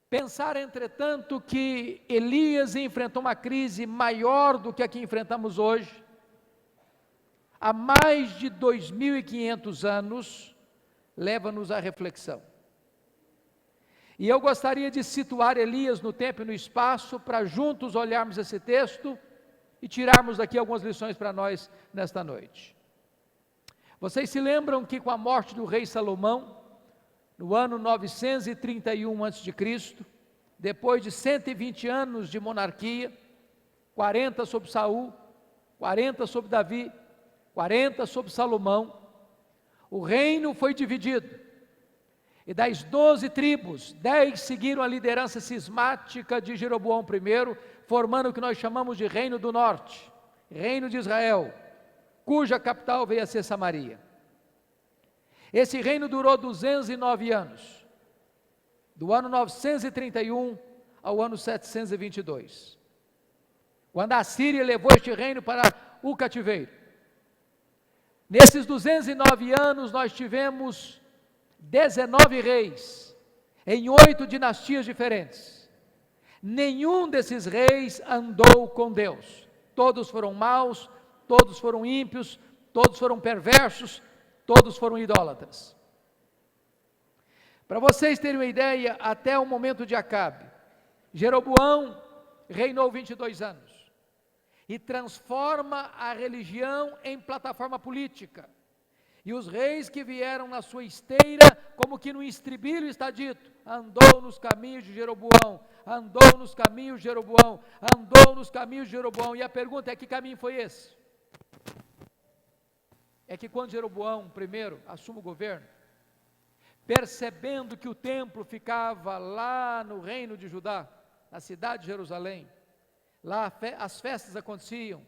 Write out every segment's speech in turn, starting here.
Pensar, entretanto, que Elias enfrentou uma crise maior do que a que enfrentamos hoje, há mais de 2.500 anos, leva-nos à reflexão. E eu gostaria de situar Elias no tempo e no espaço, para juntos olharmos esse texto e tirarmos daqui algumas lições para nós nesta noite. Vocês se lembram que com a morte do rei Salomão, no ano 931 a.C., depois de 120 anos de monarquia, 40 sobre Saul, 40 sobre Davi, 40 sobre Salomão, o reino foi dividido, e das 12 tribos, 10 seguiram a liderança cismática de Jeroboão I, formando o que nós chamamos de Reino do Norte, Reino de Israel, cuja capital veio a ser Samaria. Esse reino durou 209 anos, do ano 931 ao ano 722, quando a Síria levou este reino para o cativeiro. Nesses 209 anos nós tivemos 19 reis, em 8 dinastias diferentes. Nenhum desses reis andou com Deus, todos foram maus, todos foram ímpios, todos foram perversos, todos foram idólatras. Para vocês terem uma ideia, até o momento de Acabe, Jeroboão reinou 22 anos e transforma a religião em plataforma política. E os reis que vieram na sua esteira, como que no estribilho está dito, andou nos caminhos de Jeroboão, andou nos caminhos de Jeroboão, andou nos caminhos de Jeroboão. E a pergunta é: que caminho foi esse? É que quando Jeroboão I assume o governo, percebendo que o templo ficava lá no reino de Judá, na cidade de Jerusalém, lá as festas aconteciam,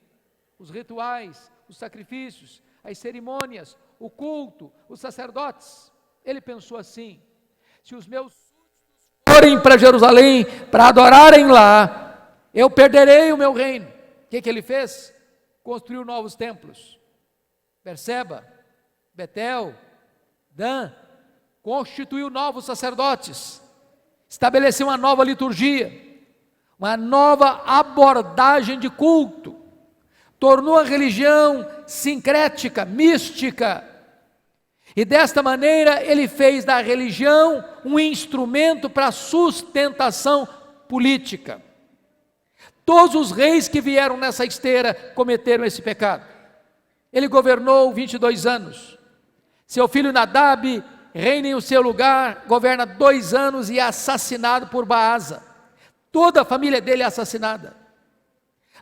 os rituais, os sacrifícios, as cerimônias, o culto, os sacerdotes, ele pensou assim: se os meus súditos forem para Jerusalém para adorarem lá, eu perderei o meu reino. O que ele fez? Construiu novos templos, Berseba, Betel, Dan, constituiu novos sacerdotes, estabeleceu uma nova liturgia, uma nova abordagem de culto, tornou a religião sincrética, mística, e desta maneira ele fez da religião um instrumento para a sustentação política. Todos os reis que vieram nessa esteira cometeram esse pecado. Ele governou 22 anos, seu filho Nadab reina em seu lugar, governa 2 anos e é assassinado por Baasa. Toda a família dele é assassinada.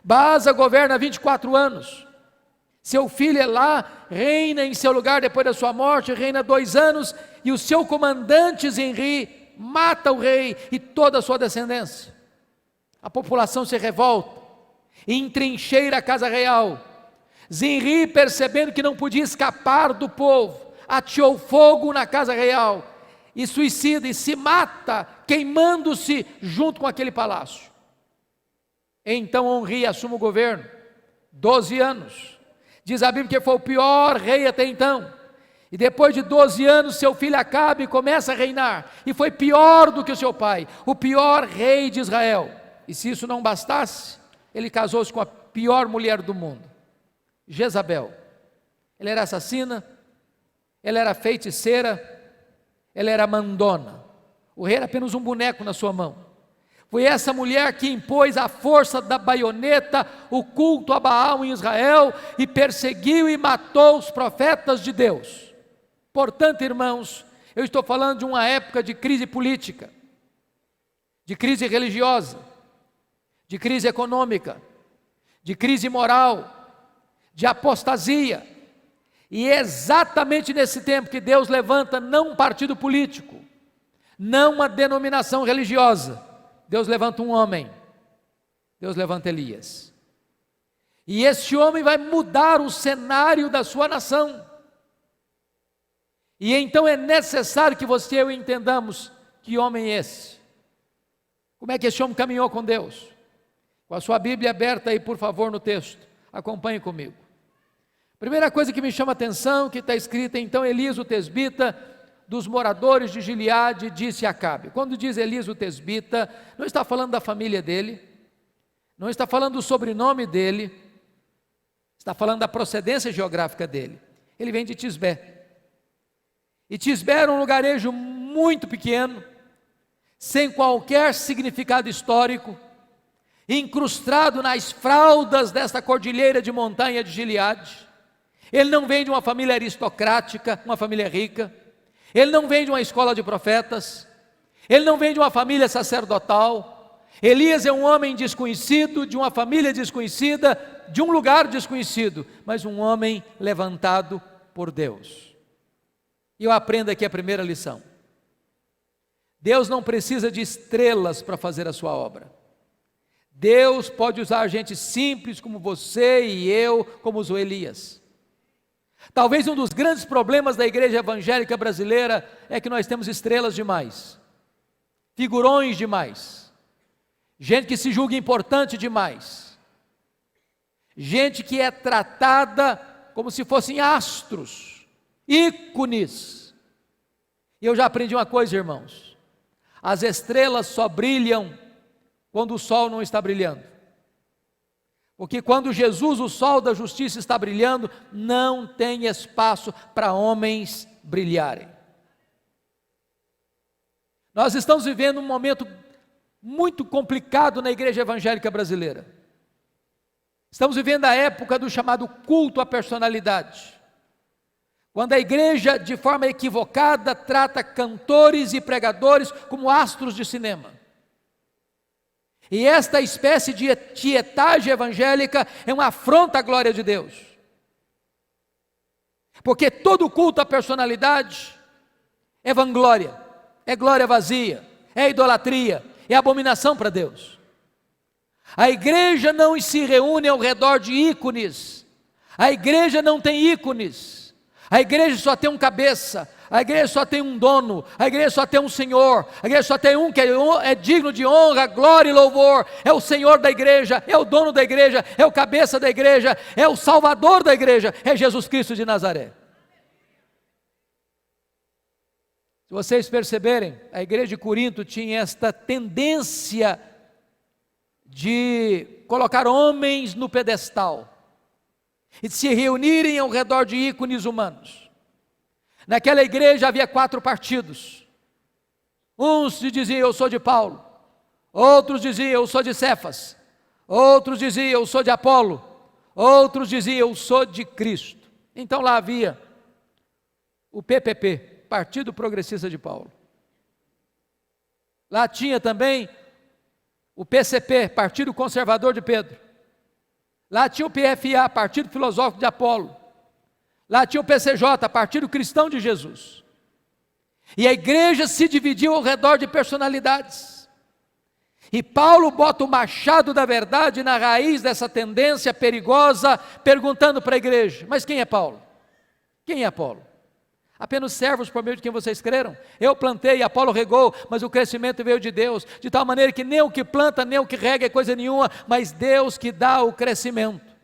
Baasa governa 24 anos, seu filho Elá reina em seu lugar depois da sua morte, reina 2 anos, e o seu comandante Zinri mata o rei e toda a sua descendência. A população se revolta e entrincheira a casa real. Zinri, percebendo que não podia escapar do povo, ateou fogo na casa real e suicida e se mata, queimando-se junto com aquele palácio. Então Onri assume o governo, 12 anos, diz a Bíblia que foi o pior rei até então, e depois de 12 anos seu filho Acabe começa a reinar, e foi pior do que o seu pai, o pior rei de Israel. E se isso não bastasse, ele casou-se com a pior mulher do mundo, Jezabel. Ela era assassina, ela era feiticeira, ela era mandona, o rei era apenas um boneco na sua mão. Foi essa mulher que impôs a força da baioneta, o culto a Baal em Israel, e perseguiu e matou os profetas de Deus. Portanto, irmãos, eu estou falando de uma época de crise política, de crise religiosa, de crise econômica, de crise moral, de apostasia. E é exatamente nesse tempo que Deus levanta não um partido político, não uma denominação religiosa. Deus levanta um homem, Deus levanta Elias. E esse homem vai mudar o cenário da sua nação. E então é necessário que você e eu entendamos que homem é esse. Como é que esse homem caminhou com Deus? Com a sua Bíblia aberta aí, por favor, no texto. Acompanhe comigo. Primeira coisa que me chama a atenção, que está escrita: então Elias o tesbita dos moradores de Gileade, disse Acabe. Quando diz Elias o tesbita, não está falando da família dele, não está falando do sobrenome dele, está falando da procedência geográfica dele. Ele vem de Tisbé. E Tisbé era um lugarejo muito pequeno, sem qualquer significado histórico, incrustado nas fraldas desta cordilheira de montanha de Gileade. Ele não vem de uma família aristocrática, uma família rica. Ele não vem de uma escola de profetas. Ele não vem de uma família sacerdotal. Elias é um homem desconhecido, de uma família desconhecida, de um lugar desconhecido, mas um homem levantado por Deus. E eu aprendo aqui a primeira lição. Deus não precisa de estrelas para fazer a sua obra. Deus pode usar gente simples como você e eu, como usou Elias. Talvez um dos grandes problemas da igreja evangélica brasileira é que nós temos estrelas demais, figurões demais, gente que se julga importante demais, gente que é tratada como se fossem astros, ícones. E eu já aprendi uma coisa, irmãos: as estrelas só brilham quando o sol não está brilhando. Porque quando Jesus, o sol da justiça, está brilhando, não tem espaço para homens brilharem. Nós estamos vivendo um momento muito complicado na igreja evangélica brasileira. Estamos vivendo a época do chamado culto à personalidade, quando a igreja, de forma equivocada, trata cantores e pregadores como astros de cinema. E esta espécie de tietagem evangélica é uma afronta à glória de Deus. Porque todo culto à personalidade é vanglória, é glória vazia, é idolatria, é abominação para Deus. A igreja não se reúne ao redor de ícones, a igreja não tem ícones, a igreja só tem um cabeça, a igreja só tem um dono, a igreja só tem um Senhor, a igreja só tem um que é digno de honra, glória e louvor, é o Senhor da igreja, é o dono da igreja, é o cabeça da igreja, é o Salvador da igreja, é Jesus Cristo de Nazaré. Se vocês perceberem, a igreja de Corinto tinha esta tendência de colocar homens no pedestal e de se reunirem ao redor de ícones humanos. Naquela igreja havia 4 partidos. Uns diziam: eu sou de Paulo. Outros diziam: eu sou de Cefas. Outros diziam: eu sou de Apolo. Outros diziam: eu sou de Cristo. Então lá havia o PPP, Partido Progressista de Paulo. Lá tinha também o PCP, Partido Conservador de Pedro. Lá tinha o PFA, Partido Filosófico de Apolo. Lá tinha o PCJ, Partido Cristão de Jesus. E a igreja se dividiu ao redor de personalidades. E Paulo bota o machado da verdade na raiz dessa tendência perigosa, perguntando para a igreja: mas quem é Paulo? Quem é Apolo? Apenas servos por meio de quem vocês creram? Eu plantei, Apolo regou, mas o crescimento veio de Deus, de tal maneira que nem o que planta, nem o que rega é coisa nenhuma, mas Deus que dá o crescimento.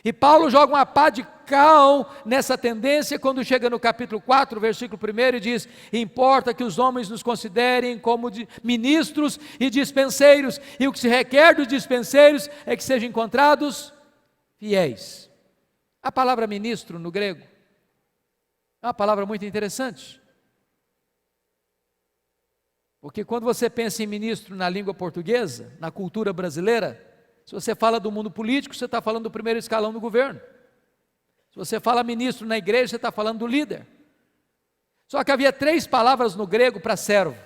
E Paulo joga uma pá de cal nessa tendência quando chega no capítulo 4, versículo 1 e diz: importa que os homens nos considerem como ministros e dispenseiros, e o que se requer dos dispenseiros é que sejam encontrados fiéis. A palavra ministro no grego é uma palavra muito interessante, porque quando você pensa em ministro na língua portuguesa, na cultura brasileira, se você fala do mundo político, você está falando do primeiro escalão do governo. Se você fala ministro na igreja, você está falando do líder. Só que havia 3 palavras no grego para servo: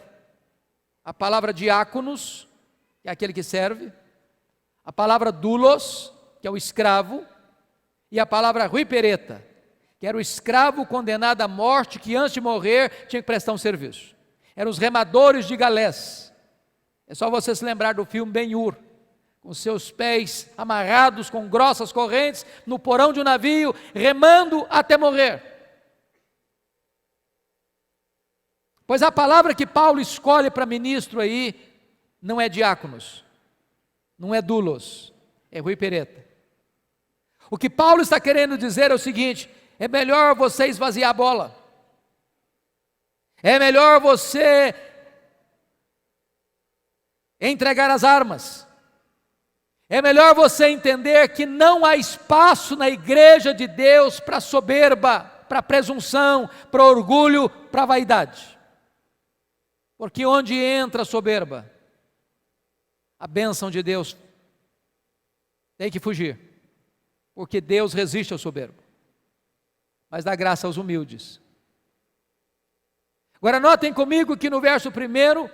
a palavra diáconos, que é aquele que serve; a palavra doulos, que é o escravo; e a palavra huipereta, que era o escravo condenado à morte, que antes de morrer tinha que prestar um serviço. Eram os remadores de galés. É só você se lembrar do filme Ben-Hur, com seus pés amarrados com grossas correntes, no porão de um navio, remando até morrer. Pois a palavra que Paulo escolhe para ministro aí, não é diáconos, não é doulos, é huipereta. O que Paulo está querendo dizer é o seguinte: é melhor você esvaziar a bola, É melhor você entregar as armas. É melhor você entender que não há espaço na igreja de Deus para soberba, para presunção, para orgulho, para vaidade. Porque onde entra a soberba, a bênção de Deus tem que fugir. Porque Deus resiste ao soberbo, mas dá graça aos humildes. Agora notem comigo que no verso 1,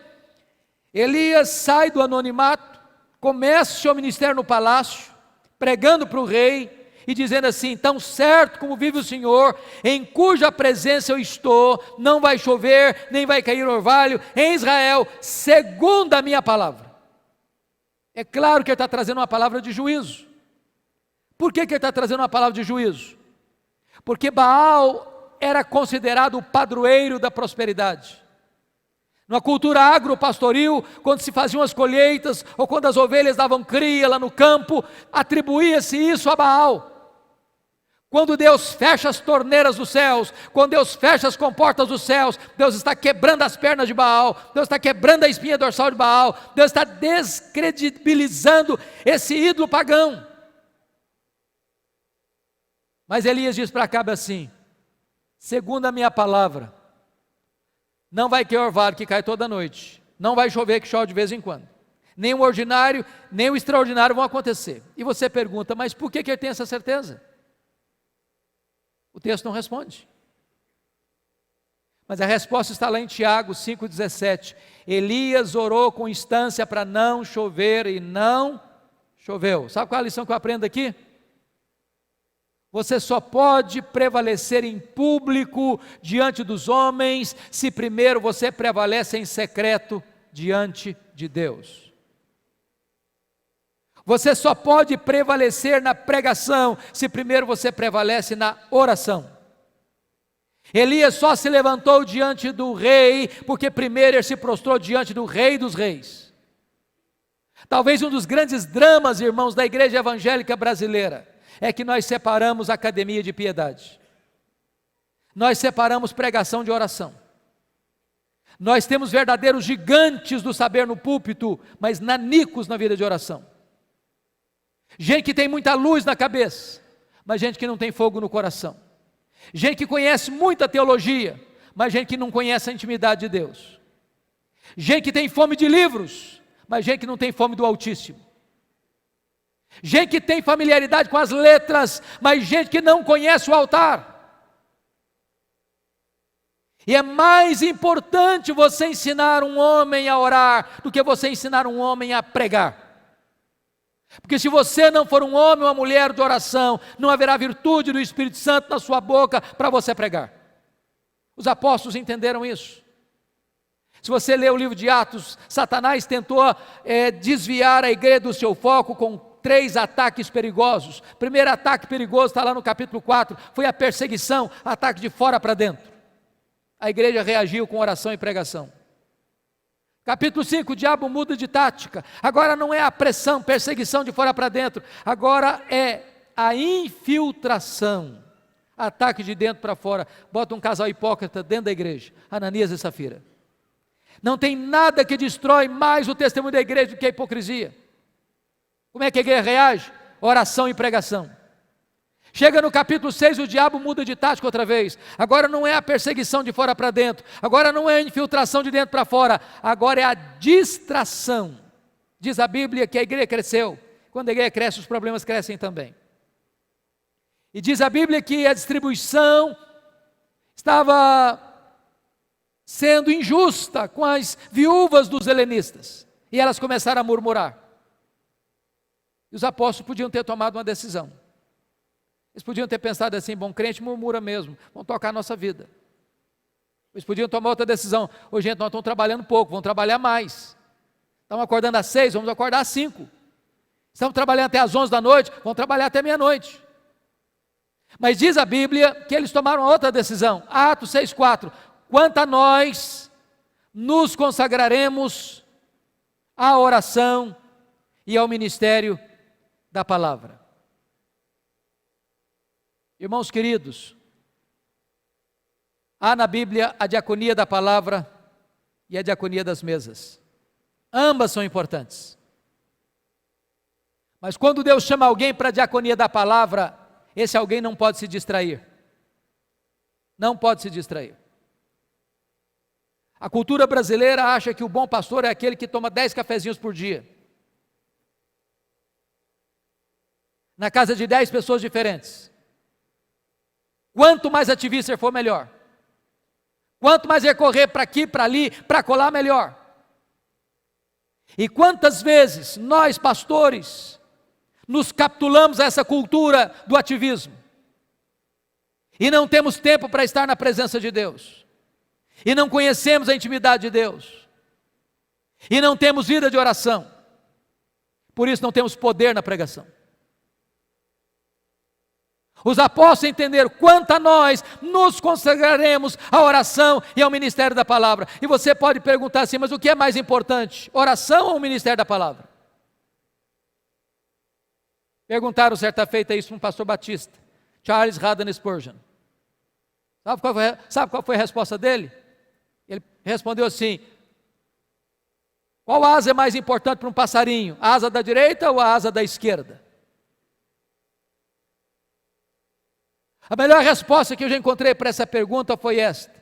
Elias sai do anonimato, começa o seu ministério no palácio, pregando para o rei e dizendo assim: tão certo como vive o Senhor, em cuja presença eu estou, não vai chover, nem vai cair orvalho em Israel, segundo a minha palavra. É claro que ele está trazendo uma palavra de juízo. Por que ele está trazendo uma palavra de juízo? Porque Baal era considerado o padroeiro da prosperidade. Na cultura agropastoril, quando se faziam as colheitas, ou quando as ovelhas davam cria lá no campo, atribuía-se isso a Baal. Quando Deus fecha as torneiras dos céus, quando Deus fecha as comportas dos céus, Deus está quebrando as pernas de Baal, Deus está quebrando a espinha dorsal de Baal, Deus está descredibilizando esse ídolo pagão. Mas Elias diz para Acabe assim: segundo a minha palavra, não vai cair orvalho que cai toda noite, não vai chover que chove de vez em quando, nem o ordinário, nem o extraordinário vão acontecer. E você pergunta: mas por que ele tem essa certeza? O texto não responde. Mas a resposta está lá em Tiago 5,17. Elias orou com instância para não chover e não choveu. Sabe qual é a lição que eu aprendo aqui? Você só pode prevalecer em público diante dos homens se primeiro você prevalece em secreto diante de Deus. Você só pode prevalecer na pregação se primeiro você prevalece na oração. Elias só se levantou diante do rei porque primeiro ele se prostrou diante do Rei dos Reis. Talvez um dos grandes dramas, irmãos, da igreja evangélica brasileira é que nós separamos a academia de piedade. Nós separamos pregação de oração. Nós temos verdadeiros gigantes do saber no púlpito, mas nanicos na vida de oração. Gente que tem muita luz na cabeça, mas gente que não tem fogo no coração. Gente que conhece muita teologia, mas gente que não conhece a intimidade de Deus. Gente que tem fome de livros, mas gente que não tem fome do Altíssimo. Gente que tem familiaridade com as letras, mas gente que não conhece o altar. E é mais importante você ensinar um homem a orar do que você ensinar um homem a pregar. Porque se você não for um homem ou uma mulher de oração, não haverá virtude do Espírito Santo na sua boca para você pregar. Os apóstolos entenderam isso. Se você ler o livro de Atos, Satanás tentou desviar a igreja do seu foco com 3 ataques perigosos. O primeiro ataque perigoso está lá no capítulo 4, foi a perseguição, ataque de fora para dentro. A igreja reagiu com oração e pregação. Capítulo 5, o diabo muda de tática. Agora não é a pressão, perseguição de fora para dentro, agora é a infiltração. Ataque de dentro para fora. Bota um casal hipócrita dentro da igreja, Ananias e Safira. Não tem nada que destrói mais o testemunho da igreja do que a hipocrisia. Como é que a igreja reage? Oração e pregação. Chega no capítulo 6, o diabo muda de tática outra vez. Agora não é a perseguição de fora para dentro, agora não é a infiltração de dentro para fora, agora é a distração. Diz a Bíblia que a igreja cresceu. Quando a igreja cresce, os problemas crescem também. E diz a Bíblia que a distribuição estava sendo injusta com as viúvas dos helenistas. E elas começaram a murmurar. E os apóstolos podiam ter tomado uma decisão. Eles podiam ter pensado assim: bom, crente murmura mesmo, vamos tocar a nossa vida. Eles podiam tomar outra decisão: ô gente, nós estamos trabalhando pouco, vamos trabalhar mais. Estamos acordando às 6, vamos acordar às 5. Estamos trabalhando até às 11 da noite, vamos trabalhar até meia-noite. Mas diz a Bíblia que eles tomaram outra decisão. Atos 6,4: quanto a nós, nos consagraremos à oração e ao ministério da palavra. Irmãos queridos, Há na Bíblia a diaconia da palavra e a diaconia das mesas. Ambas são importantes. Mas quando Deus chama alguém para a diaconia da palavra, esse alguém não pode se distrair. Não pode se distrair. A cultura brasileira acha que o bom pastor é aquele que toma 10 cafezinhos por dia. Na casa de 10 pessoas diferentes. Quanto mais ativista ele for, melhor. Quanto mais ele correr para aqui, para ali, para colar, melhor. E quantas vezes nós, pastores, nos capitulamos a essa cultura do ativismo. E não temos tempo para estar na presença de Deus. E não conhecemos a intimidade de Deus. E não temos vida de oração. Por isso não temos poder na pregação. Os apóstolos entenderam quanto a nós nos consagraremos à oração e ao ministério da palavra. E você pode perguntar assim, mas o que é mais importante? Oração ou o ministério da palavra? Perguntaram certa feita isso para um pastor batista, Charles Haddon Spurgeon. Sabe qual foi a resposta dele? Ele respondeu assim: qual asa é mais importante para um passarinho? A asa da direita ou a asa da esquerda? A melhor resposta que eu já encontrei para essa pergunta foi esta: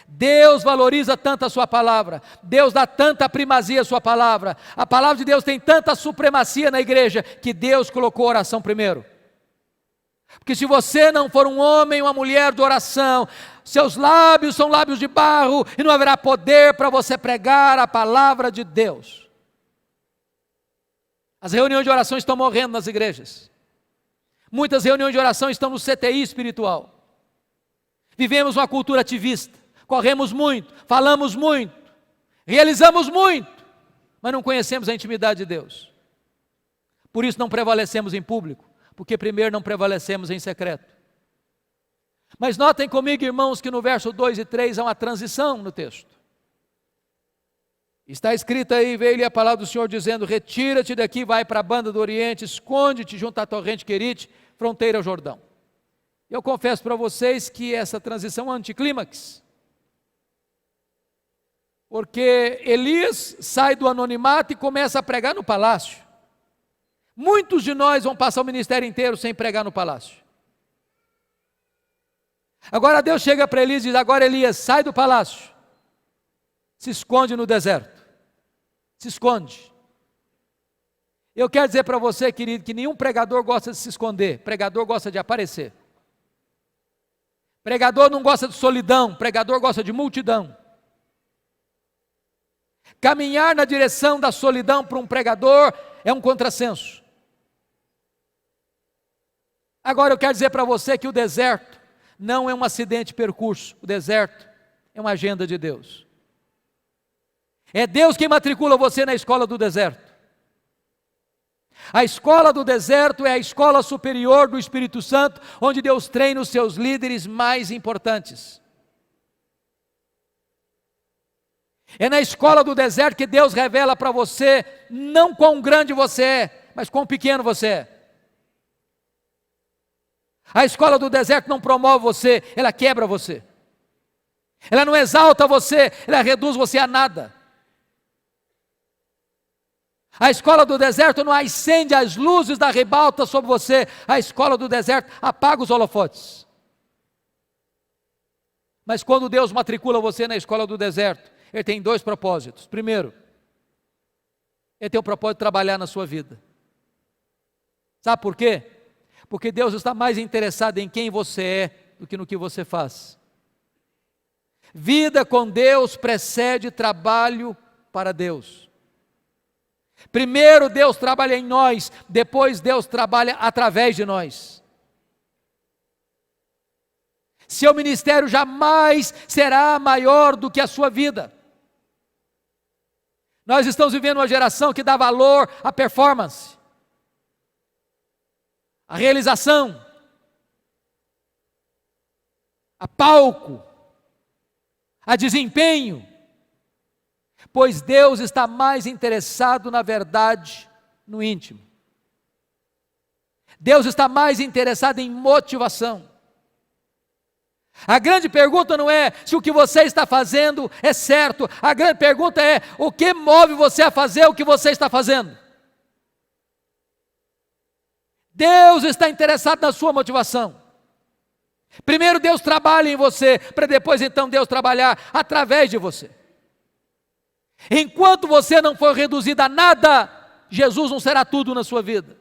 Deus valoriza tanto a sua palavra, Deus dá tanta primazia à sua palavra, a palavra de Deus tem tanta supremacia na igreja, que Deus colocou a oração primeiro. Porque se você não for um homem, uma mulher de oração, seus lábios são lábios de barro, e não haverá poder para você pregar a palavra de Deus. As reuniões de oração estão morrendo nas igrejas. Muitas reuniões de oração estão no CTI espiritual. Vivemos uma cultura ativista, corremos muito, falamos muito, realizamos muito, mas não conhecemos a intimidade de Deus. Por isso não prevalecemos em público, porque primeiro não prevalecemos em secreto. Mas notem comigo, irmãos, que no verso 2 e 3 há uma transição no texto. Está escrito aí, veio-lhe a palavra do Senhor dizendo: retira-te daqui, vai para a banda do Oriente, esconde-te junto à torrente Querite, fronteira ao Jordão. Eu confesso para vocês que essa transição é um anticlímax. Porque Elias sai do anonimato e começa a pregar no palácio. Muitos de nós vão passar o ministério inteiro sem pregar no palácio. Agora Deus chega para Elias e diz: agora Elias, sai do palácio, se esconde no deserto. Se esconde. Eu quero dizer para você, querido, que nenhum pregador gosta de se esconder, pregador gosta de aparecer. Pregador não gosta de solidão, pregador gosta de multidão. Caminhar na direção da solidão para um pregador é um contrassenso. Agora eu quero dizer para você que o deserto não é um acidente de percurso, o deserto é uma agenda de Deus. É Deus quem matricula você na escola do deserto. A escola do deserto é a escola superior do Espírito Santo, onde Deus treina os seus líderes mais importantes. É na escola do deserto que Deus revela para você, não quão grande você é, mas quão pequeno você é. A escola do deserto não promove você, ela quebra você. Ela não exalta você, ela reduz você a nada. A escola do deserto não acende as luzes da ribalta sobre você. A escola do deserto apaga os holofotes. Mas quando Deus matricula você na escola do deserto, Ele tem dois propósitos. Primeiro, Ele tem o propósito de trabalhar na sua vida. Sabe por quê? Porque Deus está mais interessado em quem você é do que no que você faz. Vida com Deus precede trabalho para Deus. Primeiro Deus trabalha em nós, depois Deus trabalha através de nós. Seu ministério jamais será maior do que a sua vida. Nós estamos vivendo uma geração que dá valor à performance, à realização, a palco, a desempenho. Pois Deus está mais interessado na verdade, no íntimo. Deus está mais interessado em motivação. A grande pergunta não é se o que você está fazendo é certo. A grande pergunta é o que move você a fazer o que você está fazendo. Deus está interessado na sua motivação. Primeiro Deus trabalha em você, para depois então Deus trabalhar através de você. Enquanto você não for reduzido a nada, Jesus não será tudo na sua vida.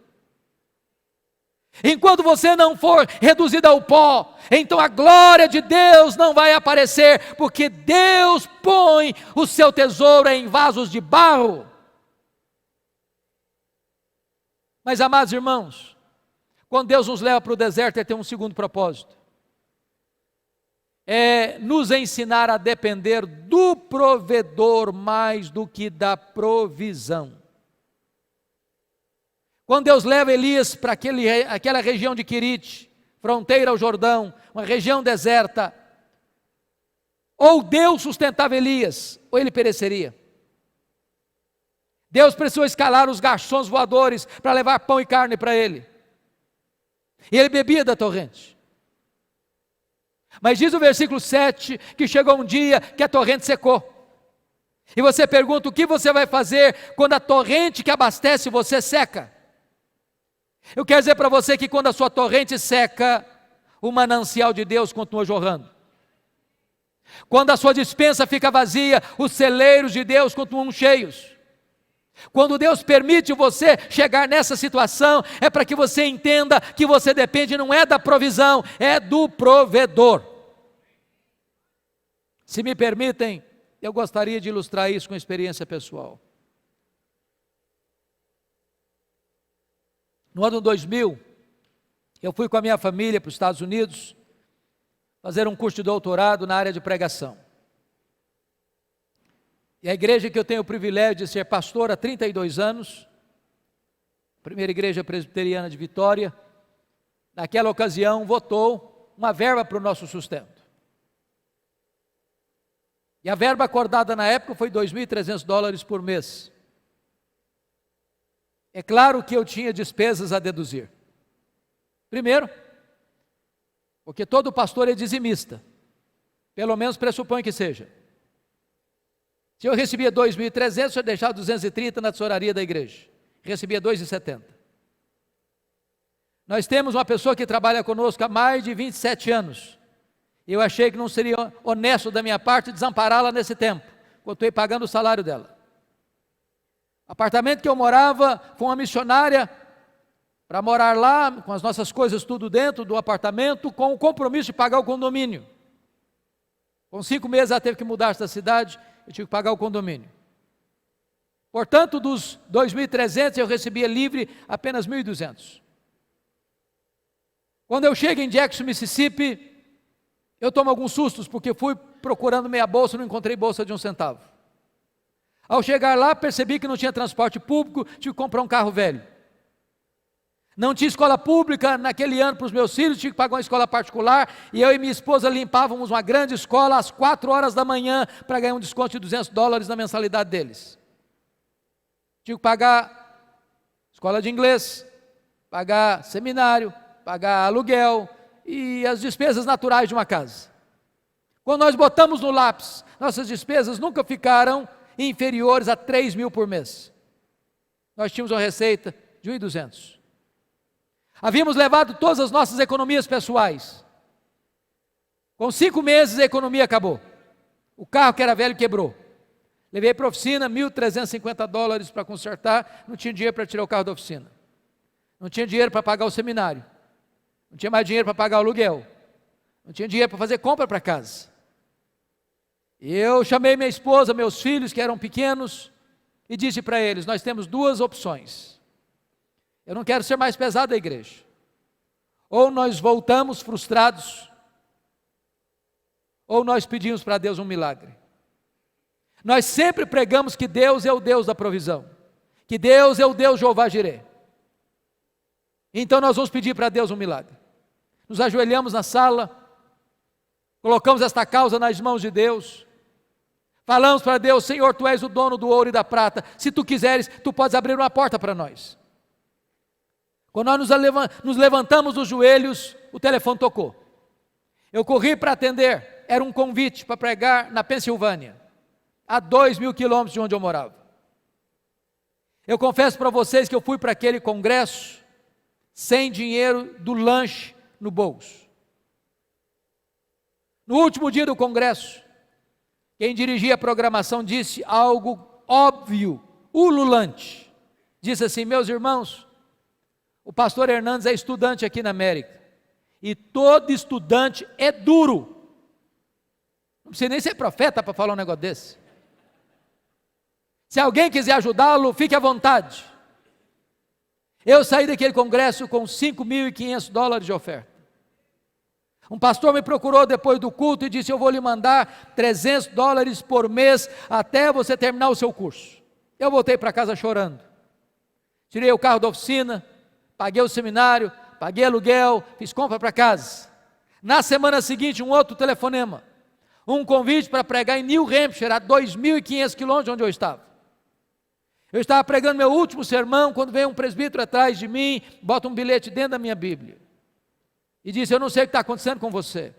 Enquanto você não for reduzido ao pó, então a glória de Deus não vai aparecer, porque Deus põe o seu tesouro em vasos de barro. Mas, amados irmãos, quando Deus nos leva para o deserto, Ele tem um segundo propósito. É nos ensinar a depender do provedor mais do que da provisão. Quando Deus leva Elias para aquela região de Querite, fronteira ao Jordão, uma região deserta, ou Deus sustentava Elias, ou ele pereceria. Deus precisou escalar os garçons voadores para levar pão e carne para ele. E ele bebia da torrente. Mas diz o versículo 7 que chegou um dia que a torrente secou. E você pergunta: o que você vai fazer quando a torrente que abastece você seca? Eu quero dizer para você que quando a sua torrente seca, o manancial de Deus continua jorrando. Quando a sua despensa fica vazia, os celeiros de Deus continuam cheios. Quando Deus permite você chegar nessa situação, é para que você entenda que você depende não é da provisão, é do provedor. Se me permitem, eu gostaria de ilustrar isso com experiência pessoal. No ano 2000, eu fui com a minha família para os Estados Unidos fazer um curso de doutorado na área de pregação. E a igreja que eu tenho o privilégio de ser pastor há 32 anos, primeira igreja presbiteriana de Vitória, naquela ocasião votou uma verba para o nosso sustento. E a verba acordada na época foi $2.300 por mês. É claro que eu tinha despesas a deduzir. Primeiro, porque todo pastor é dizimista, pelo menos pressupõe que seja. Se eu recebia 2.300, eu deixava 230 na tesouraria da igreja. Recebia 2,70. Nós temos uma pessoa que trabalha conosco há mais de 27 anos. Eu achei que não seria honesto da minha parte desampará-la nesse tempo, continuei pagando o salário dela. O apartamento que eu morava, foi uma missionária para morar lá, com as nossas coisas tudo dentro do apartamento, com o compromisso de pagar o condomínio. Com 5 meses ela teve que mudar-se da cidade, eu tive que pagar o condomínio. Portanto, dos 2.300 eu recebia livre apenas 1.200. Quando eu chego em Jackson, Mississippi, eu tomo alguns sustos, porque fui procurando minha bolsa e não encontrei bolsa de 1 centavo. Ao chegar lá, percebi que não tinha transporte público, tive que comprar um carro velho. Não tinha escola pública naquele ano para os meus filhos, tive que pagar uma escola particular, e eu e minha esposa limpávamos uma grande escola às 4 horas da manhã, para ganhar um desconto de $200 na mensalidade deles. Tive que pagar escola de inglês, pagar seminário, pagar aluguel, e as despesas naturais de uma casa. Quando nós botamos no lápis, nossas despesas nunca ficaram inferiores a 3.000 por mês. Nós tínhamos uma receita de 1.200. Havíamos levado todas as nossas economias pessoais. Com 5 meses a economia acabou. O carro que era velho quebrou. Levei para a oficina, $1.350 para consertar, não tinha dinheiro para tirar o carro da oficina. Não tinha dinheiro para pagar o seminário. Não tinha mais dinheiro para pagar o aluguel. Não tinha dinheiro para fazer compra para casa. Eu chamei minha esposa, meus filhos que eram pequenos, e disse para eles: nós temos 2 opções. Eu não quero ser mais pesado da igreja. Ou nós voltamos frustrados, ou nós pedimos para Deus um milagre. Nós sempre pregamos que Deus é o Deus da provisão, que Deus é o Deus Jeová Jireh. Então nós vamos pedir para Deus um milagre. Nos ajoelhamos na sala, colocamos esta causa nas mãos de Deus, falamos para Deus: Senhor, Tu és o dono do ouro e da prata, se Tu quiseres, Tu podes abrir uma porta para nós. Quando nós nos levantamos dos joelhos, o telefone tocou. Eu corri para atender, era um convite para pregar na Pensilvânia, a 2.000 quilômetros de onde eu morava. Eu confesso para vocês que eu fui para aquele congresso sem dinheiro do lanche no bolso. No último dia do congresso, quem dirigia a programação disse algo óbvio, ululante. Disse assim: meus irmãos, o pastor Hernandes é estudante aqui na América, e todo estudante é duro. Não precisa nem ser profeta para falar um negócio desse. Se alguém quiser ajudá-lo, fique à vontade. Eu saí daquele congresso com $5.500 de oferta. Um pastor me procurou depois do culto e disse: eu vou lhe mandar $300 por mês até você terminar o seu curso. Eu voltei para casa chorando. Tirei o carro da oficina, paguei o seminário, paguei aluguel, fiz compra para casa. Na semana seguinte, um outro telefonema, um convite para pregar em New Hampshire, a 2.500 quilômetros de onde eu estava. Eu estava pregando meu último sermão, quando veio um presbítero atrás de mim, bota um bilhete dentro da minha Bíblia, e disse: eu não sei o que está acontecendo com você,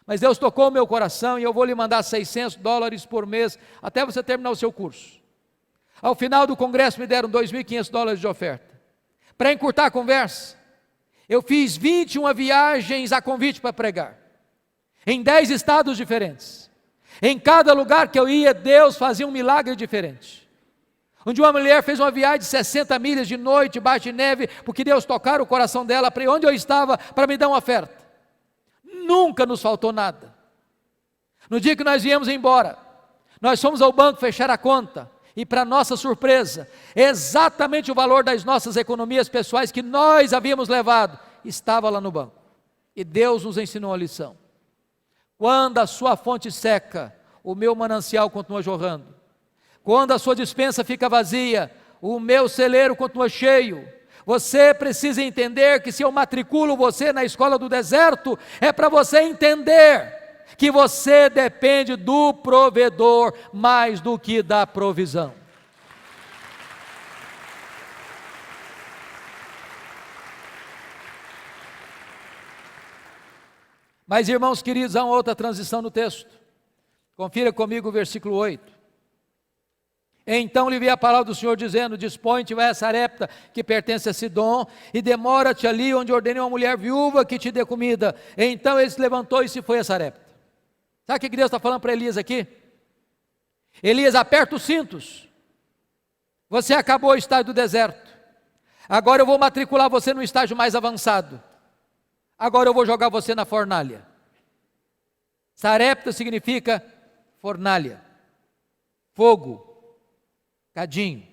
mas Deus tocou o meu coração e eu vou lhe mandar $600 por mês, até você terminar o seu curso. Ao final do congresso me deram $2.500 de oferta. Para encurtar a conversa, eu fiz 21 viagens a convite para pregar, em 10 estados diferentes. Em cada lugar que eu ia, Deus fazia um milagre diferente. Onde uma mulher fez uma viagem de 60 milhas de noite, debaixo de neve, porque Deus tocara o coração dela para ir onde eu estava, para me dar uma oferta. Nunca nos faltou nada. No dia que nós viemos embora, nós fomos ao banco fechar a conta, e para nossa surpresa, exatamente o valor das nossas economias pessoais que nós havíamos levado, estava lá no banco. E Deus nos ensinou a lição: quando a sua fonte seca, o meu manancial continua jorrando. Quando a sua despensa fica vazia, o meu celeiro continua cheio. Você precisa entender que se eu matriculo você na escola do deserto, é para você entender que você depende do provedor mais do que da provisão. Mas, irmãos queridos, há uma outra transição no texto. Confira comigo o versículo 8. Então lhe veio a palavra do Senhor dizendo: dispõe-te, vai a Sarepta, que pertence a Sidom, e demora-te ali onde ordenei uma mulher viúva que te dê comida. Então ele se levantou e se foi a Sarepta. Sabe o que Deus está falando para Elias aqui? Elias, aperta os cintos. Você acabou o estágio do deserto. Agora eu vou matricular você no estágio mais avançado. Agora eu vou jogar você na fornalha. Sarepta significa fornalha, fogo, cadinho.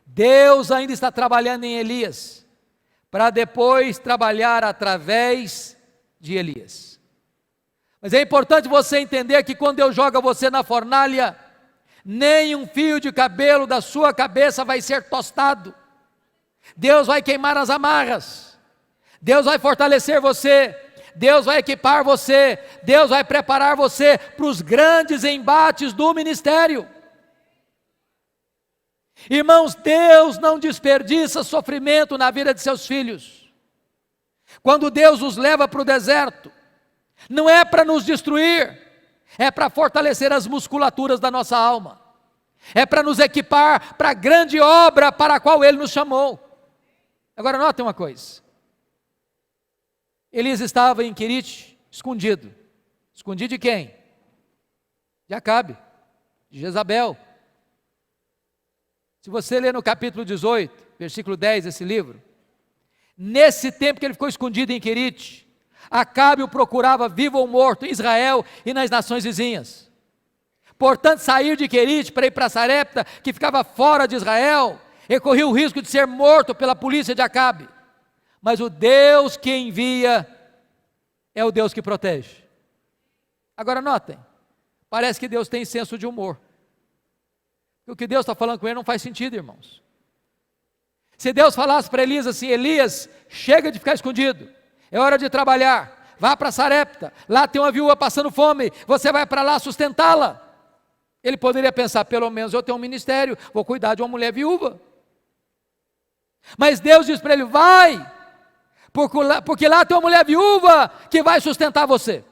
Deus ainda está trabalhando em Elias, para depois trabalhar através de Elias. Mas é importante você entender que quando Deus joga você na fornalha, nem um fio de cabelo da sua cabeça vai ser tostado. Deus vai queimar as amarras. Deus vai fortalecer você. Deus vai equipar você. Deus vai preparar você para os grandes embates do ministério. Irmãos, Deus não desperdiça sofrimento na vida de seus filhos. Quando Deus os leva para o deserto, não é para nos destruir, é para fortalecer as musculaturas da nossa alma, é para nos equipar para a grande obra para a qual Ele nos chamou. Agora notem uma coisa: Elias estava em Querite, escondido. Escondido de quem? De Acabe, de Jezabel. Se você ler no capítulo 18, versículo 10 desse livro, nesse tempo que ele ficou escondido em Querite, Acabe o procurava vivo ou morto em Israel e nas nações vizinhas. Portanto, sair de Querite para ir para Sarepta, que ficava fora de Israel, ele corria o risco de ser morto pela polícia de Acabe. Mas o Deus que envia é o Deus que protege. Agora notem, parece que Deus tem senso de humor. O que Deus está falando com ele não faz sentido, irmãos. Se Deus falasse para Elias assim: Elias, chega de ficar escondido, é hora de trabalhar, vá para Sarepta, lá tem uma viúva passando fome, você vai para lá sustentá-la. Ele poderia pensar: pelo menos eu tenho um ministério, vou cuidar de uma mulher viúva. Mas Deus diz para ele: vai, porque lá tem uma mulher viúva que vai sustentar você.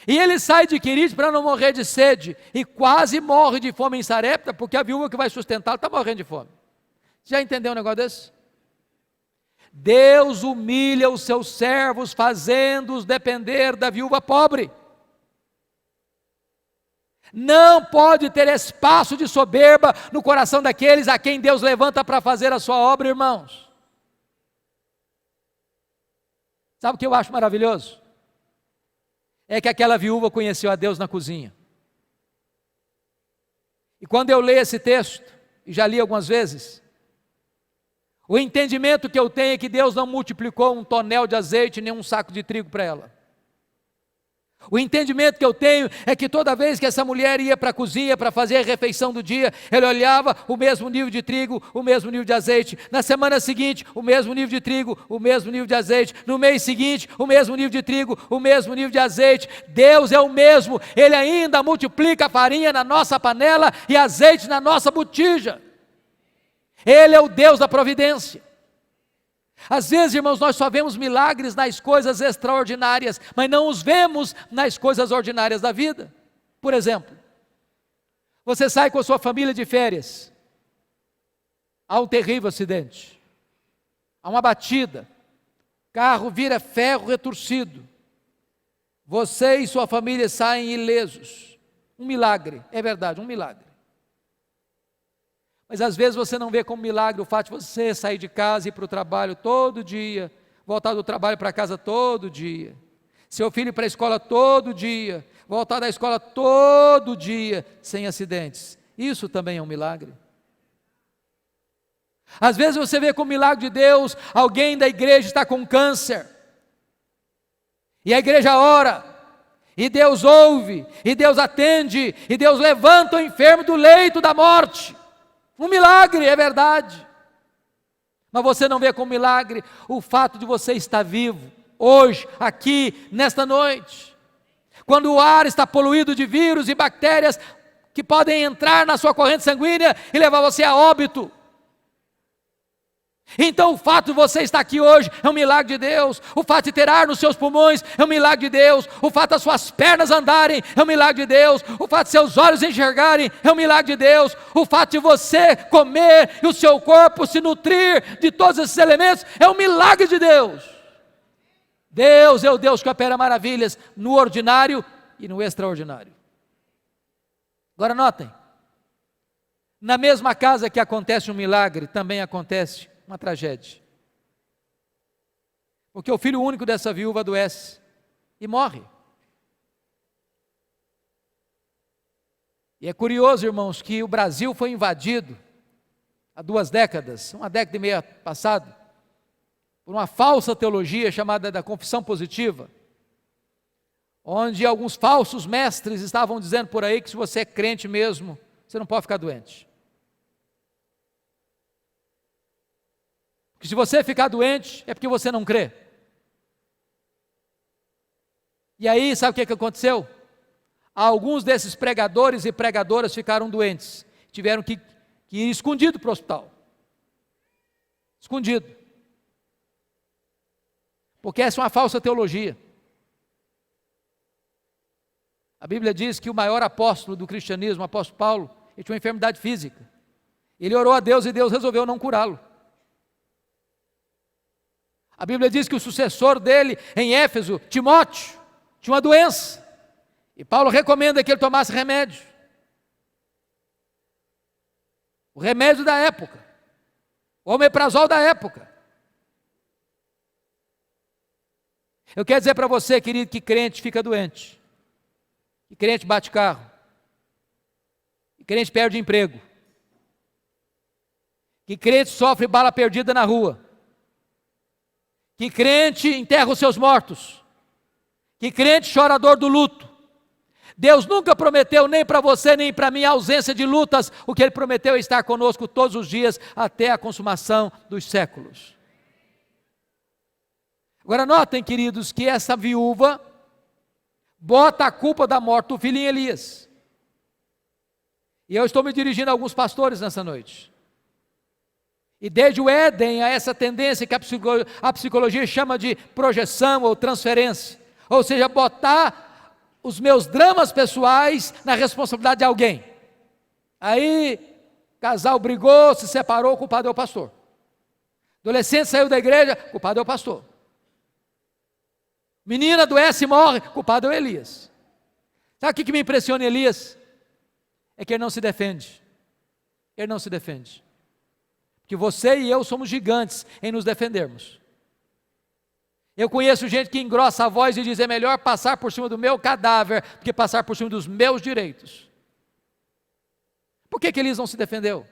E ele sai de Querite para não morrer de sede, e quase morre de fome em Sarepta, porque a viúva que vai sustentá-lo está morrendo de fome. Já entendeu um negócio desse? Deus humilha os seus servos, fazendo-os depender da viúva pobre. Não pode ter espaço de soberba no coração daqueles a quem Deus levanta para fazer a sua obra, irmãos. Sabe o que eu acho maravilhoso? É que aquela viúva conheceu a Deus na cozinha. E quando eu leio esse texto, e já li algumas vezes, o entendimento que eu tenho é que Deus não multiplicou um tonel de azeite nem um saco de trigo para ela. O entendimento que eu tenho é que toda vez que essa mulher ia para a cozinha para fazer a refeição do dia, ela olhava o mesmo nível de trigo, o mesmo nível de azeite. Na semana seguinte, o mesmo nível de trigo, o mesmo nível de azeite. No mês seguinte, o mesmo nível de trigo, o mesmo nível de azeite. Deus é o mesmo, Ele ainda multiplica a farinha na nossa panela e azeite na nossa botija. Ele é o Deus da providência. Às vezes, irmãos, nós só vemos milagres nas coisas extraordinárias, mas não os vemos nas coisas ordinárias da vida. Por exemplo, você sai com a sua família de férias, há um terrível acidente, há uma batida, carro vira ferro retorcido, você e sua família saem ilesos. Um milagre, é verdade, um milagre. Mas às vezes você não vê como milagre o fato de você sair de casa e ir para o trabalho todo dia, voltar do trabalho para casa todo dia, seu filho ir para a escola todo dia, voltar da escola todo dia, sem acidentes. Isso também é um milagre. Às vezes você vê como milagre de Deus, alguém da igreja está com câncer, e a igreja ora, e Deus ouve, e Deus atende, e Deus levanta o enfermo do leito da morte. Um milagre, é verdade. Mas você não vê como milagre o fato de você estar vivo, hoje, aqui, nesta noite. Quando o ar está poluído de vírus e bactérias que podem entrar na sua corrente sanguínea e levar você a óbito. Então o fato de você estar aqui hoje é um milagre de Deus. O fato de ter ar nos seus pulmões é um milagre de Deus. O fato das suas pernas andarem é um milagre de Deus. O fato de seus olhos enxergarem é um milagre de Deus. O fato de você comer e o seu corpo se nutrir de todos esses elementos é um milagre de Deus. Deus é o Deus que opera maravilhas no ordinário e no extraordinário. Agora notem, na mesma casa que acontece um milagre, também acontece uma tragédia. Porque o filho único dessa viúva adoece e morre. E é curioso, irmãos, que o Brasil foi invadido há 2 décadas, uma década e meia passada, por uma falsa teologia chamada da confissão positiva, onde alguns falsos mestres estavam dizendo por aí que se você é crente mesmo, você não pode ficar doente. Que se você ficar doente, é porque você não crê. E aí, sabe o que aconteceu? Alguns desses pregadores e pregadoras ficaram doentes. Tiveram que ir escondido para o hospital. Escondido. Porque essa é uma falsa teologia. A Bíblia diz que o maior apóstolo do cristianismo, o apóstolo Paulo, ele tinha uma enfermidade física. Ele orou a Deus e Deus resolveu não curá-lo. A Bíblia diz que o sucessor dele em Éfeso, Timóteo, tinha uma doença. E Paulo recomenda que ele tomasse remédio. O remédio da época. O omeprazol da época. Eu quero dizer para você, querido, que crente fica doente. Que crente bate carro. Que crente perde emprego. Que crente sofre bala perdida na rua. Que crente enterra os seus mortos. Que crente chorador do luto. Deus nunca prometeu nem para você nem para mim a ausência de lutas. O que Ele prometeu é estar conosco todos os dias até a consumação dos séculos. Agora notem, queridos, que essa viúva bota a culpa da morte do filho em Elias. E eu estou me dirigindo a alguns pastores nessa noite. E desde o Éden, há essa tendência que a psicologia chama de projeção ou transferência. Ou seja, botar os meus dramas pessoais na responsabilidade de alguém. Aí, casal brigou, se separou, o culpado é o pastor. Adolescente saiu da igreja, o culpado é o pastor. Menina adoece e morre, o culpado é o Elias. Sabe o que me impressiona em Elias? É que ele não se defende. Ele não se defende. Porque você e eu somos gigantes em nos defendermos. Eu conheço gente que engrossa a voz e diz: é melhor passar por cima do meu cadáver do que passar por cima dos meus direitos. Por que Elias não se defendeu?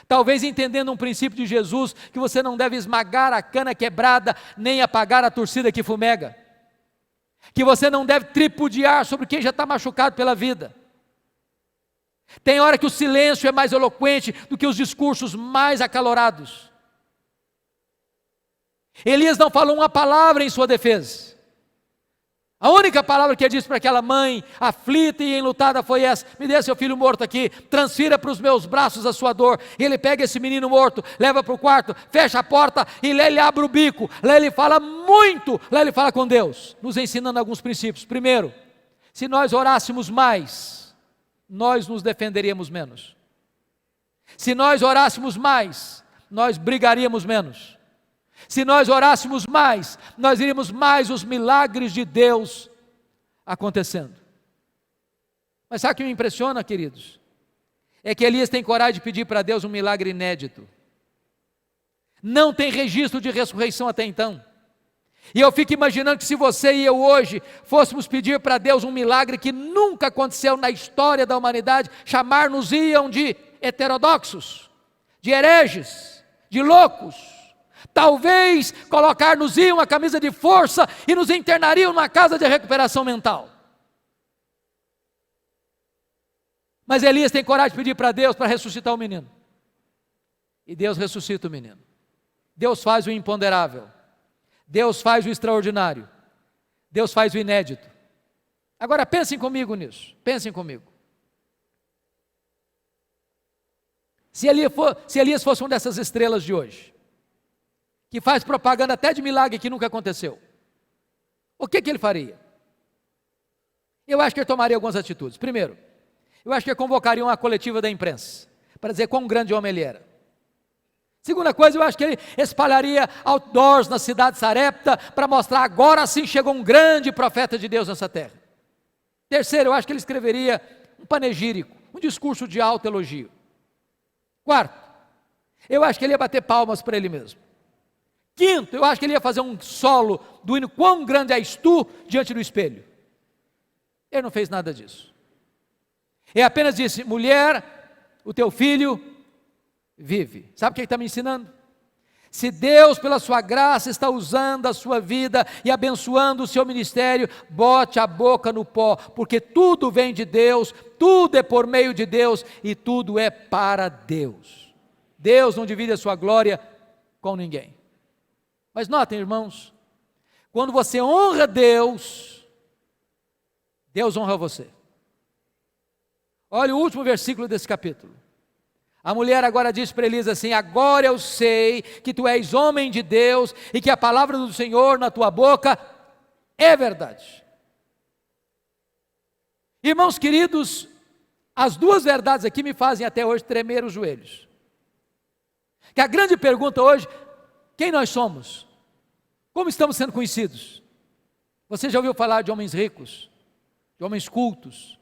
Talvez entendendo um princípio de Jesus, que você não deve esmagar a cana quebrada, nem apagar a torcida que fumega. Que você não deve tripudiar sobre quem já está machucado pela vida. Tem hora que o silêncio é mais eloquente do que os discursos mais acalorados. Elias não falou uma palavra em sua defesa. A única palavra que ele disse para aquela mãe aflita e enlutada foi essa: me dê seu filho morto aqui, transfira para os meus braços a sua dor. E ele pega esse menino morto, leva para o quarto, fecha a porta e lá ele abre o bico. Lá ele fala muito, lá ele fala com Deus, nos ensinando alguns princípios. Primeiro, se nós orássemos mais, nós nos defenderíamos menos. Se nós orássemos mais, nós brigaríamos menos. Se nós orássemos mais, nós iríamos mais os milagres de Deus acontecendo. Mas sabe o que me impressiona, queridos? É que Elias tem coragem de pedir para Deus um milagre inédito. Não tem registro de ressurreição até então. E eu fico imaginando que se você e eu hoje fôssemos pedir para Deus um milagre que nunca aconteceu na história da humanidade, chamar-nos-iam de heterodoxos, de hereges, de loucos. Talvez colocar-nos-iam uma camisa de força e nos internariam numa casa de recuperação mental. Mas Elias tem coragem de pedir para Deus para ressuscitar o menino. E Deus ressuscita o menino. Deus faz o imponderável. Deus faz o extraordinário. Deus faz o inédito. Agora pensem comigo nisso. Pensem comigo. Se Elias fosse uma dessas estrelas de hoje, que faz propaganda até de milagre que nunca aconteceu, o que ele faria? Eu acho que ele tomaria algumas atitudes. Primeiro, eu acho que ele convocaria uma coletiva da imprensa, para dizer quão grande homem ele era. Segunda coisa, eu acho que ele espalharia outdoors na cidade de Sarepta, para mostrar: agora sim chegou um grande profeta de Deus nessa terra. Terceiro, eu acho que ele escreveria um panegírico, um discurso de alto elogio. Quarto, eu acho que ele ia bater palmas para ele mesmo. Quinto, eu acho que ele ia fazer um solo do hino "Quão grande és tu" diante do espelho. Ele não fez nada disso. Ele apenas disse: mulher, o teu filho vive. Sabe o que ele está me ensinando? Se Deus, pela sua graça, está usando a sua vida e abençoando o seu ministério, bote a boca no pó, porque tudo vem de Deus, tudo é por meio de Deus e tudo é para Deus. Deus não divide a sua glória com ninguém. Mas notem, irmãos, quando você honra Deus, Deus honra você. Olha o último versículo desse capítulo. A mulher agora diz para Elias assim: agora eu sei que tu és homem de Deus e que a palavra do Senhor na tua boca é verdade. Irmãos queridos, as duas verdades aqui me fazem até hoje tremer os joelhos. Que a grande pergunta hoje: quem nós somos? Como estamos sendo conhecidos? Você já ouviu falar de homens ricos, de homens cultos,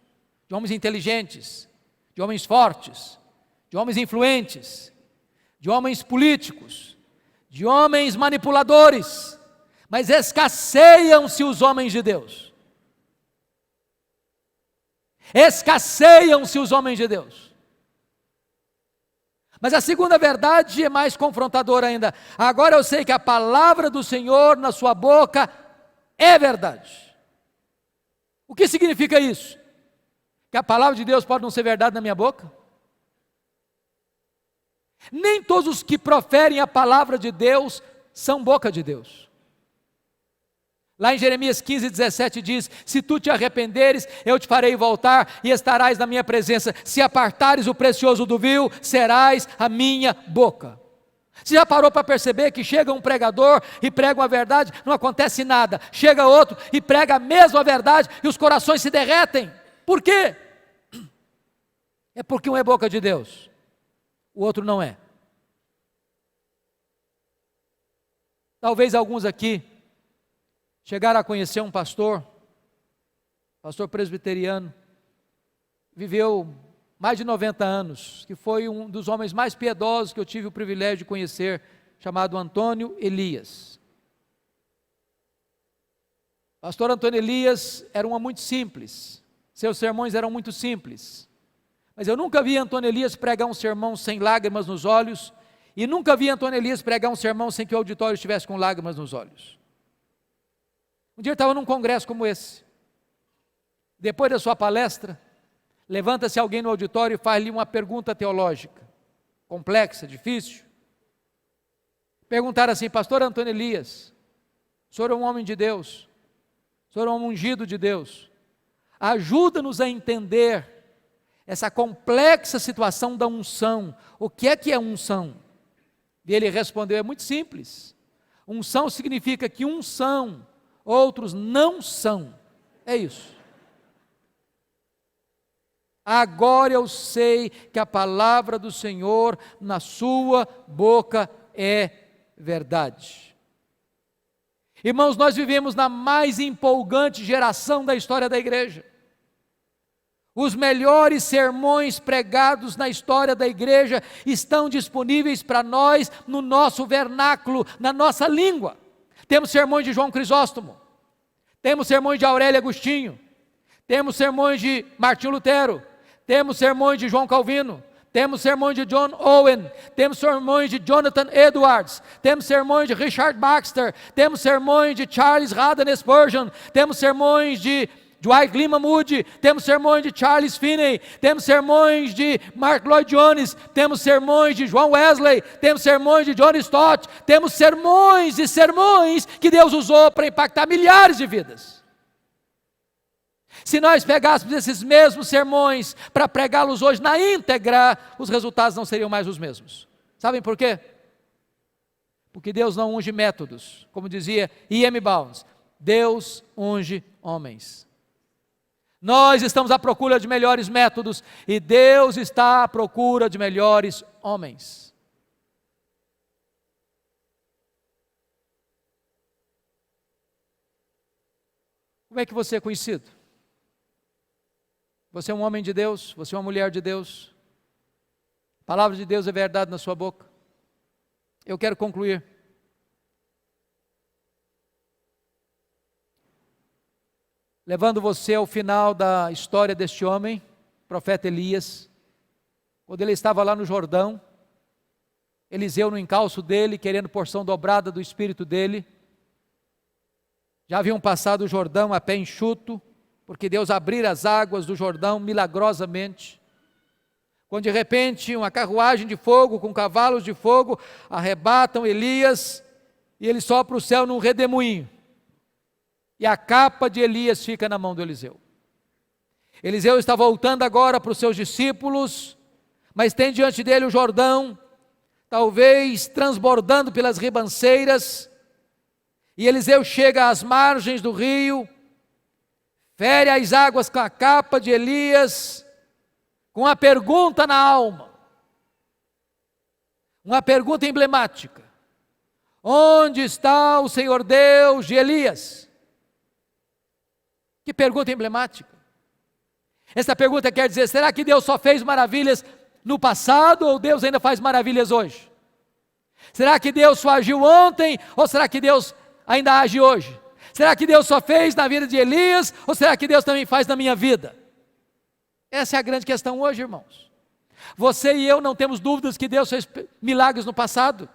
de homens inteligentes, de homens fortes, de homens influentes, de homens políticos, de homens manipuladores, mas escasseiam-se os homens de Deus. Escasseiam-se os homens de Deus. Mas a segunda verdade é mais confrontadora ainda. Agora eu sei que a palavra do Senhor na sua boca é verdade. O que significa isso? Que a palavra de Deus pode não ser verdade na minha boca? Nem todos os que proferem a palavra de Deus são boca de Deus. Lá em Jeremias 15:17 diz: se tu te arrependeres, eu te farei voltar e estarás na minha presença. Se apartares o precioso do vil, serás a minha boca. Você já parou para perceber que chega um pregador e prega uma verdade, não acontece nada. Chega outro e prega a mesma verdade e os corações se derretem. Por quê? É porque um é boca de Deus, o outro não é. Talvez alguns aqui chegaram a conhecer um pastor presbiteriano, viveu mais de 90 anos, que foi um dos homens mais piedosos que eu tive o privilégio de conhecer, chamado Antônio Elias. Pastor Antônio Elias era um homem muito simples, seus sermões eram muito simples, mas eu nunca vi Antônio Elias pregar um sermão sem lágrimas nos olhos, e nunca vi Antônio Elias pregar um sermão sem que o auditório estivesse com lágrimas nos olhos. Um dia eu estava num congresso como esse, depois da sua palestra, levanta-se alguém no auditório e faz-lhe uma pergunta teológica, complexa, difícil. Perguntaram assim: pastor Antônio Elias, o senhor é um homem de Deus, o senhor é um ungido de Deus, ajuda-nos a entender essa complexa situação da unção. O que é unção? E ele respondeu: é muito simples, unção significa que uns são, outros não são, é isso. Agora eu sei que a palavra do Senhor na sua boca é verdade. Irmãos, nós vivemos na mais empolgante geração da história da igreja. Os melhores sermões pregados na história da igreja estão disponíveis para nós no nosso vernáculo, na nossa língua. Temos sermões de João Crisóstomo, temos sermões de Aurélio Agostinho, temos sermões de Martinho Lutero, temos sermões de João Calvino, temos sermões de John Owen, temos sermões de Jonathan Edwards, temos sermões de Richard Baxter, temos sermões de Charles Haddon Spurgeon, temos sermões de Dwight Lyman Moody, temos sermões de Charles Finney, temos sermões de Mark Lloyd Jones, temos sermões de João Wesley, temos sermões de John Stott, temos sermões e sermões que Deus usou para impactar milhares de vidas. Se nós pegássemos esses mesmos sermões para pregá-los hoje na íntegra, os resultados não seriam mais os mesmos. Sabem por quê? Porque Deus não unge métodos, como dizia E.M. Bounds, Deus unge homens. Nós estamos à procura de melhores métodos e Deus está à procura de melhores homens. Como é que você é conhecido? Você é um homem de Deus? Você é uma mulher de Deus? A palavra de Deus é verdade na sua boca? Eu quero concluir. Levando você ao final da história deste homem, profeta Elias, quando ele estava lá no Jordão, Eliseu no encalço dele, querendo porção dobrada do espírito dele, já haviam passado o Jordão a pé enxuto, porque Deus abrira as águas do Jordão milagrosamente, quando de repente uma carruagem de fogo, com cavalos de fogo, arrebatam Elias, e ele sopra o céu num redemoinho, e a capa de Elias fica na mão do Eliseu. Eliseu está voltando agora para os seus discípulos, mas tem diante dele o Jordão, talvez transbordando pelas ribanceiras, e Eliseu chega às margens do rio, fere as águas com a capa de Elias, com a pergunta na alma, uma pergunta emblemática: onde está o Senhor Deus de Elias? Que pergunta emblemática. Essa pergunta quer dizer, será que Deus só fez maravilhas no passado ou Deus ainda faz maravilhas hoje? Será que Deus só agiu ontem ou será que Deus ainda age hoje? Será que Deus só fez na vida de Elias ou será que Deus também faz na minha vida? Essa é a grande questão hoje, irmãos. Você e eu não temos dúvidas que Deus fez milagres no passado.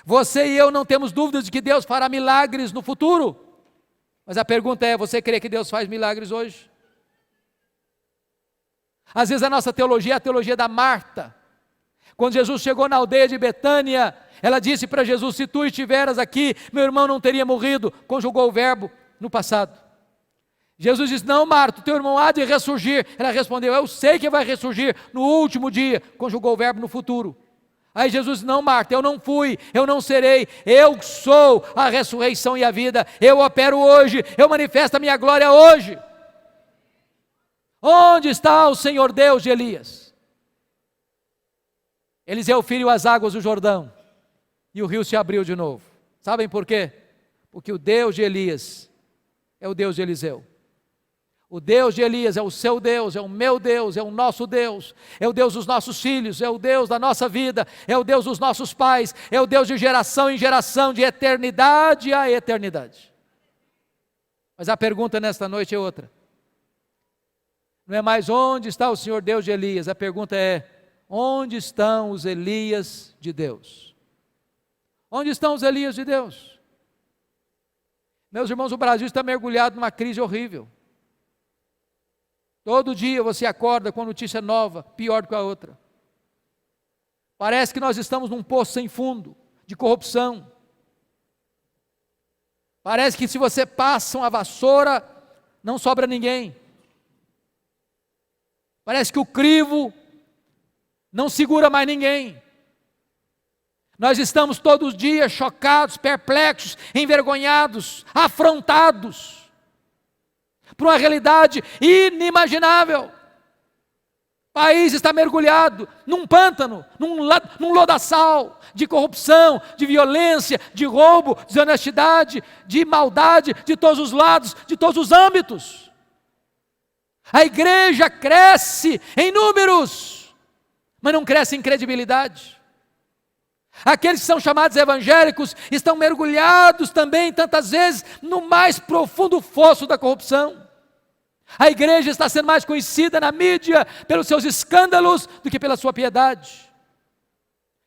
Você e eu não temos dúvidas de que Deus fará milagres no futuro. Mas a pergunta é, você crê que Deus faz milagres hoje? Às vezes a nossa teologia é a teologia da Marta. Quando Jesus chegou na aldeia de Betânia, ela disse para Jesus: se tu estiveras aqui, meu irmão não teria morrido. Conjugou o verbo no passado. Jesus disse: não, Marta, teu irmão há de ressurgir. Ela respondeu: eu sei que vai ressurgir no último dia. Conjugou o verbo no futuro. Aí Jesus disse: não, Marta, eu não fui, eu não serei, eu sou a ressurreição e a vida. Eu opero hoje, eu manifesto a minha glória hoje. Onde está o Senhor Deus de Elias? Eliseu feriu as águas do Jordão e o rio se abriu de novo. Sabem por quê? Porque o Deus de Elias é o Deus de Eliseu. O Deus de Elias é o seu Deus, é o meu Deus, é o nosso Deus, é o Deus dos nossos filhos, é o Deus da nossa vida, é o Deus dos nossos pais, é o Deus de geração em geração, de eternidade a eternidade. Mas a pergunta nesta noite é outra. Não é mais onde está o Senhor Deus de Elias, a pergunta é: onde estão os Elias de Deus? Onde estão os Elias de Deus? Meus irmãos, o Brasil está mergulhado numa crise horrível. Todo dia você acorda com notícia nova, pior do que a outra. Parece que nós estamos num poço sem fundo, de corrupção. Parece que se você passa uma vassoura, não sobra ninguém. Parece que o crivo não segura mais ninguém. Nós estamos todos os dias chocados, perplexos, envergonhados, afrontados por uma realidade inimaginável. O país está mergulhado num pântano, num lodaçal de corrupção, de violência, de roubo, de desonestidade, de maldade, de todos os lados, de todos os âmbitos. A igreja cresce em números, mas não cresce em credibilidade. Aqueles que são chamados evangélicos estão mergulhados também, tantas vezes, no mais profundo fosso da corrupção. A igreja está sendo mais conhecida na mídia pelos seus escândalos do que pela sua piedade.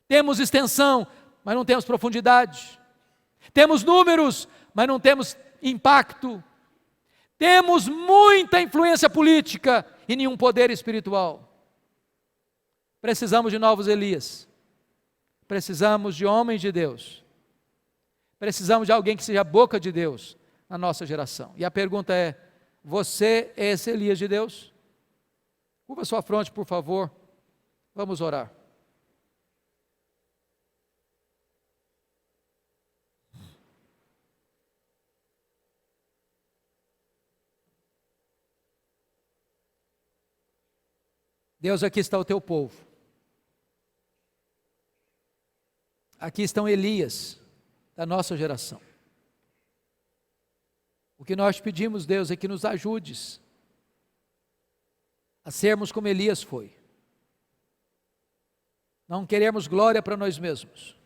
Temos extensão, mas não temos profundidade. Temos números, mas não temos impacto. Temos muita influência política e nenhum poder espiritual. Precisamos de novos Elias. Precisamos de homens de Deus. Precisamos de alguém que seja a boca de Deus na nossa geração. E a pergunta é: você é esse Elias de Deus? Curva sua fronte, por favor. Vamos orar. Deus, aqui está o teu povo. Aqui estão Elias da nossa geração. O que nós te pedimos, Deus, é que nos ajudes a sermos como Elias foi. Não queremos glória para nós mesmos.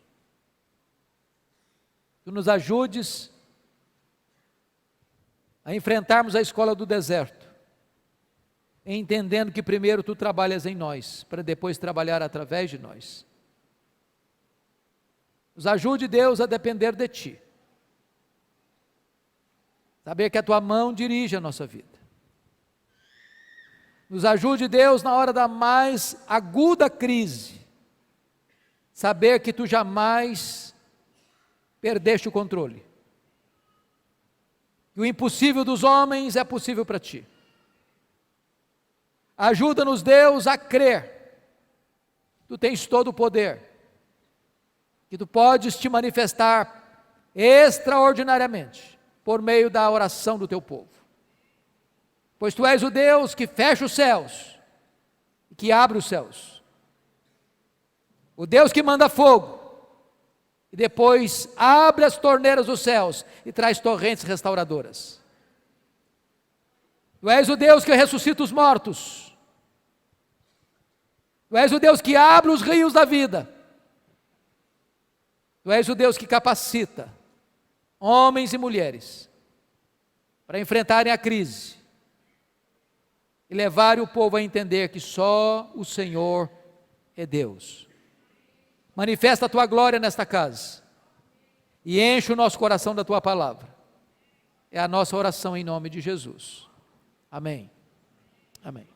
Tu nos ajudes a enfrentarmos a escola do deserto, entendendo que primeiro tu trabalhas em nós, para depois trabalhar através de nós. Nos ajude, Deus, a depender de Ti. Saber que a Tua mão dirige a nossa vida. Nos ajude, Deus, na hora da mais aguda crise. Saber que Tu jamais perdeste o controle. Que o impossível dos homens é possível para Ti. Ajuda-nos, Deus, a crer. Tu tens todo o poder. Que Tu podes te manifestar extraordinariamente por meio da oração do Teu povo. Pois Tu és o Deus que fecha os céus e que abre os céus. O Deus que manda fogo e depois abre as torneiras dos céus e traz torrentes restauradoras. Tu és o Deus que ressuscita os mortos. Tu és o Deus que abre os rios da vida. Tu és o Deus que capacita homens e mulheres para enfrentarem a crise e levarem o povo a entender que só o Senhor é Deus. Manifesta a Tua glória nesta casa e enche o nosso coração da Tua palavra. É a nossa oração em nome de Jesus. Amém. Amém.